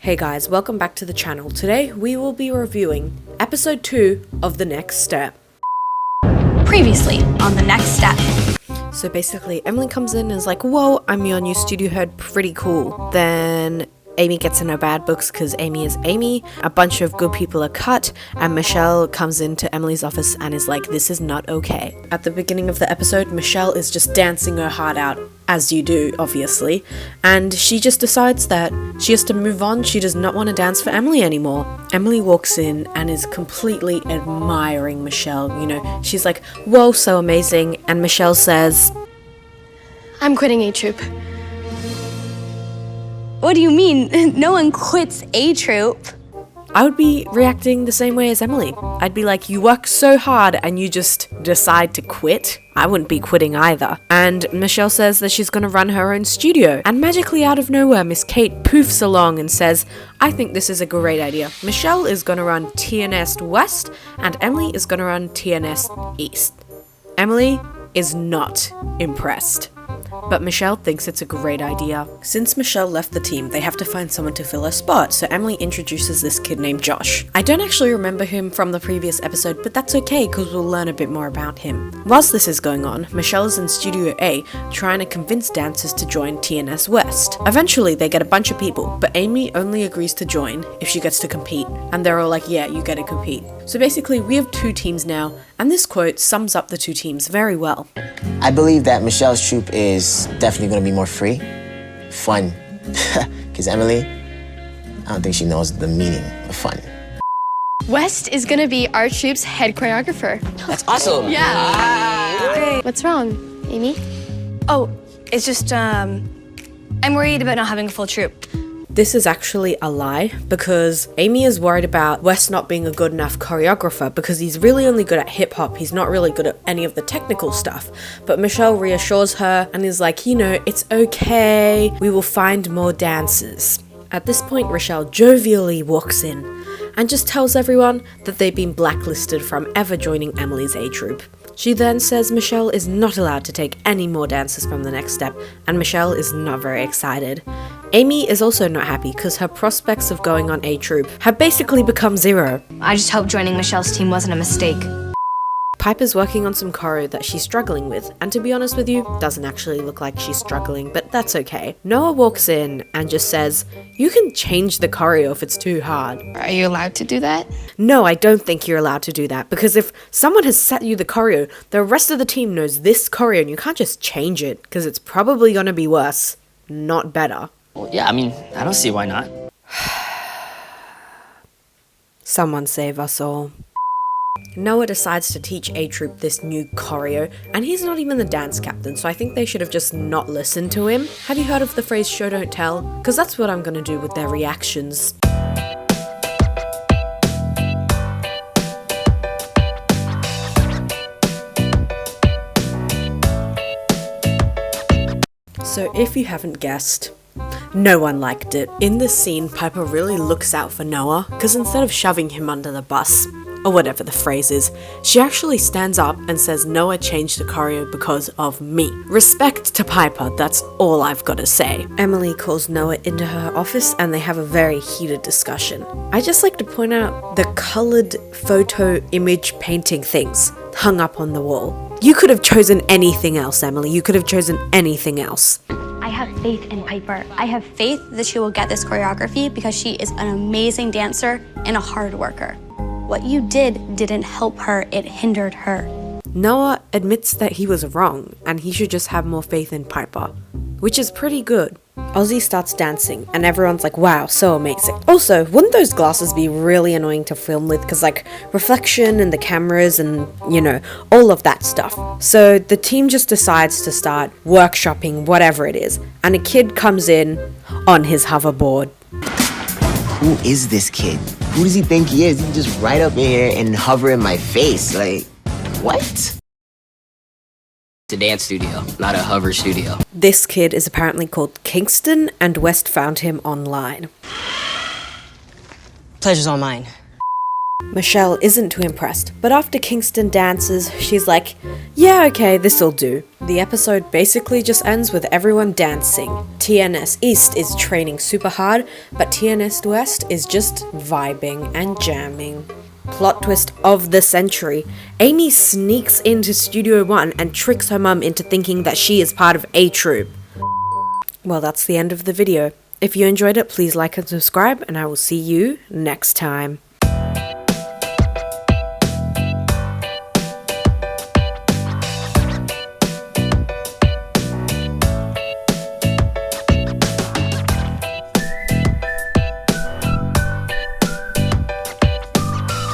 Hey guys, welcome back to the channel. Today we will be reviewing episode 2 of The Next Step. Previously on The Next Step. So basically Emily comes in and is like, whoa, I'm your new studio head, pretty cool. Then Amy gets in her bad books because Amy is Amy. A bunch of good people are cut, and Michelle comes into Emily's office and is like, this is not okay. At the beginning of the episode, Michelle is just dancing her heart out, as you do, obviously, and she just decides that she has to move on. She does not want to dance for Emily anymore. Emily walks in and is completely admiring Michelle. You know, she's like, whoa, so amazing. And Michelle says, I'm quitting A Troop. What do you mean? No one quits A Troop. I would be reacting the same way as Emily. I'd be like, you work so hard and you just decide to quit? I wouldn't be quitting either. And Michelle says that she's gonna run her own studio. And magically out of nowhere, Miss Kate poofs along and says, I think this is a great idea. Michelle is gonna run TNS West and Emily is gonna run TNS East. Emily is not impressed. But Michelle thinks it's a great idea. Since Michelle left the team, they have to find someone to fill her spot, so Emily introduces this kid named Josh. I don't actually remember him from the previous episode, but that's okay because we'll learn a bit more about him. Whilst this is going on, Michelle is in Studio A trying to convince dancers to join TNS West. Eventually, they get a bunch of people, but Amy only agrees to join if she gets to compete, and they're all like, yeah, you get to compete. So basically, we have two teams now, and this quote sums up the two teams very well. I believe that Michelle's troupe is definitely going to be more free, fun, because Emily, I don't think she knows the meaning of fun. West is gonna be our troupe's head choreographer. That's awesome. Yeah. Great. What's wrong, Amy? Oh, it's just, I'm worried about not having a full troupe. This is actually a lie because Amy is worried about Wes not being a good enough choreographer because he's really only good at hip hop. He's not really good at any of the technical stuff. But Michelle reassures her and is like, you know, it's okay. We will find more dancers. At this point, Rochelle jovially walks in and just tells everyone that they've been blacklisted from ever joining Emily's A Troop. She then says Michelle is not allowed to take any more dancers from The Next Step, and Michelle is not very excited. Amy is also not happy because her prospects of going on A Troop have basically become zero. I just hope joining Michelle's team wasn't a mistake. Piper's working on some choreo that she's struggling with, and to be honest with you, doesn't actually look like she's struggling, but that's okay. Noah walks in and just says, you can change the choreo if it's too hard. Are you allowed to do that? No, I don't think you're allowed to do that, because if someone has set you the choreo, the rest of the team knows this choreo and you can't just change it, because it's probably gonna be worse, not better. Well, yeah, I mean, I don't see why not. Someone save us all. Noah decides to teach A Troop this new choreo, and he's not even the dance captain, so I think they should have just not listened to him. Have you heard of the phrase show don't tell? Because that's what I'm gonna do with their reactions. So if you haven't guessed, no one liked it. In this scene, Piper really looks out for Noah, because instead of shoving him under the bus, or whatever the phrase is, she actually stands up and says Noah changed the choreo because of me. Respect to Piper, that's all I've got to say. Emily calls Noah into her office and they have a very heated discussion. I just like to point out the coloured photo image painting things hung up on the wall. You could have chosen anything else, Emily. You could have chosen anything else. I have faith in Piper. I have faith that she will get this choreography because she is an amazing dancer and a hard worker. What you didn't help her, it hindered her. Noah admits that he was wrong and he should just have more faith in Piper, which is pretty good. Ozzy starts dancing and everyone's like, wow, so amazing. Also, wouldn't those glasses be really annoying to film with? Because like reflection and the cameras and, you know, all of that stuff. So the team just decides to start workshopping whatever it is. And a kid comes in on his hoverboard. Who is this kid? Who does he think he is? He can just ride up in here and hover in my face. Like, what? It's a dance studio, not a hover studio. This kid is apparently called Kingston, and West found him online. Pleasure's all mine. Michelle isn't too impressed, but after Kingston dances, she's like, yeah, okay, this'll do. The episode basically just ends with everyone dancing. TNS East is training super hard, but TNS West is just vibing and jamming. Plot twist of the century. Amy sneaks into Studio One and tricks her mum into thinking that she is part of A Troop. Well, that's the end of the video. If you enjoyed it, please like and subscribe, and I will see you next time.